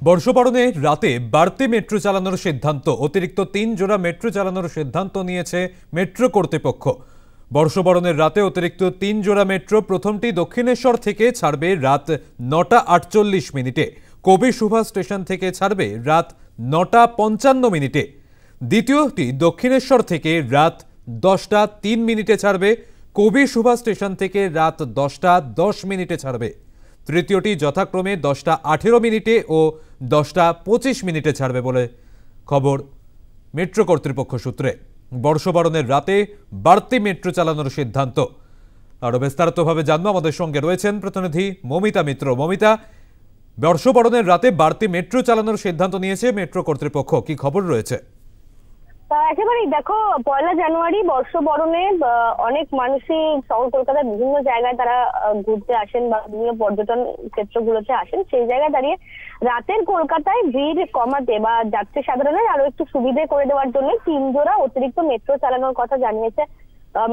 বর্ষবরণে রাতে বাড়তি মেট্রো চালানোর সিদ্ধান্ত। অতিরিক্ত ৩ জোড়া মেট্রো চালানোর সিদ্ধান্ত নিয়েছে মেট্রো কর্তৃপক্ষ। বর্ষবরণের রাতে অতিরিক্ত ৩ জোড়া মেট্রো। প্রথমটি দক্ষিণেশ্বর থেকে ছাড়বে রাত ৯টা ৪৮ মিনিটে। কবি সুভাষ স্টেশন থেকে ছাড়বে রাত ৯টা ৫৫ মিনিটে। দ্বিতীয়টি দক্ষিণেশ্বর থেকে রাত ১০টা ৩ মিনিটে ছাড়বে। কবি সুভাষ স্টেশন থেকে রাত ১০টা ১০ মিনিটে ছাড়বে। তৃতীয়টি যথাক্রমে ১০টা ১৮ মিনিটে ও ১০টা ২৫ মিনিটে ছাড়বে বলে খবর মেট্রো কর্তৃপক্ষ সূত্রে। বর্ষবরণের রাতে বাড়তি মেট্রো চালানোর সিদ্ধান্ত। আরও বিস্তারিতভাবে জানবো, আমাদের সঙ্গে রয়েছেন প্রতিনিধি মমিতা মিত্র। মমিতা, বর্ষবরণের রাতে বাড়তি মেট্রো চালানোর সিদ্ধান্ত নিয়েছে মেট্রো কর্তৃপক্ষ, কি খবর রয়েছে? একেবারেই দেখো, ১লা জানুয়ারি বর্ষবরণে অনেক মানুষই শহর কলকাতার বিভিন্ন জায়গায় তারা ঘুরতে আসেন বা বিভিন্ন পর্যটন ক্ষেত্রগুলোতে আসেন। সেই জায়গায় দাঁড়িয়ে রাতের কলকাতায় ভিড় কমাতে বা যাত্রী সাধারণের আরো একটু সুবিধে করে দেওয়ার জন্য ৩ জোড়া অতিরিক্ত মেট্রো চালানোর কথা জানিয়েছে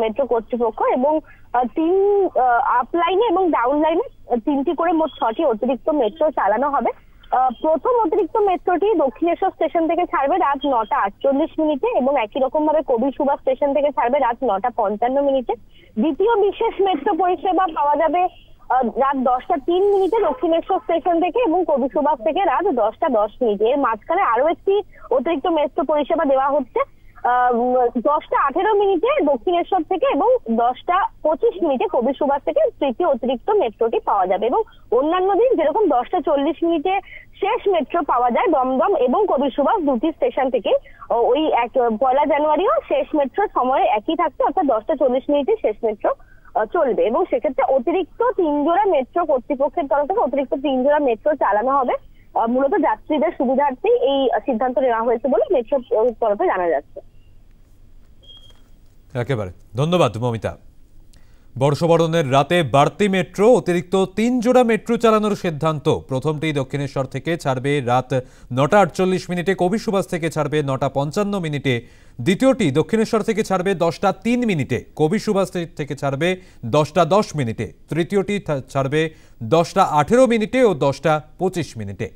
মেট্রো কর্তৃপক্ষ। এবং ৩ আপ লাইনে এবং ডাউন লাইনে ৩টি করে মোট ৬টি অতিরিক্ত মেট্রো চালানো হবে। প্রথম অতিরিক্ত মেট্রোটি দক্ষিণেশ্বর স্টেশন থেকে ছাড়বে রাত ৯টা ৪৮ মিনিটে এবং একই রকম ভাবে কবি সুভাষ স্টেশন থেকে ছাড়বে রাত ৯টা ৫৫ মিনিটে। দ্বিতীয় বিশেষ মেট্রো পরিষেবা পাওয়া যাবে রাত ১০টা ৩ মিনিটে দক্ষিণেশ্বর স্টেশন থেকে এবং কবি সুভাষ থেকে রাত ১০টা ১০ মিনিটে। এর মাঝখানে আরো একটি অতিরিক্ত মেট্রো পরিষেবা দেওয়া হচ্ছে ১০টা ১৮ মিনিটে দক্ষিণেশ্বর থেকে এবং ১০টা ২৫ মিনিটে কবি সুভাষ থেকে তৃতীয় অতিরিক্ত মেট্রোটি পাওয়া যাবে। এবং অন্যান্য দিন যেরকম ১০টা ৪০ মিনিটে শেষ মেট্রো পাওয়া যায় দমদম এবং কবি সুভাষ দুটি স্টেশন থেকে, ওই ১লা জানুয়ারিও শেষ মেট্রোর সময় একই থাকছে, অর্থাৎ ১০টা ৪০ মিনিটে শেষ মেট্রো চলবে। এবং সেক্ষেত্রে অতিরিক্ত ৩ জোড়া মেট্রো কর্তৃপক্ষের তরফ থেকে অতিরিক্ত ৩ জোড়া মেট্রো চালানো হবে। মূলত যাত্রীদের সুবিধার্থেই এই সিদ্ধান্ত নেওয়া হয়েছে বলে মেট্রো তরফে জানা যাচ্ছে। একেবারে ধন্যবাদ মমিতা। বর্ষবরণের রাতে বাড়তি মেট্রো, অতিরিক্ত ৩ জোড়া মেট্রো চালানোর সিদ্ধান্ত। প্রথমটি দক্ষিণেশ্বর থেকে ছাড়বে রাত ৯টা ৪৮ মিনিটে, কবি সুভাষ থেকে ছাড়বে ৯টা ৫৫ মিনিটে। দ্বিতীয়টি দক্ষিণেশ্বর থেকে ছাড়বে ১০টা ৩ মিনিটে, কবি সুভাষ থেকে ছাড়বে ১০টা ১০ মিনিটে। তৃতীয়টি ছাড়বে ১০টা ১৮ মিনিটে ও ১০টা ২৫ মিনিটে।